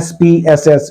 SPSS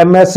MS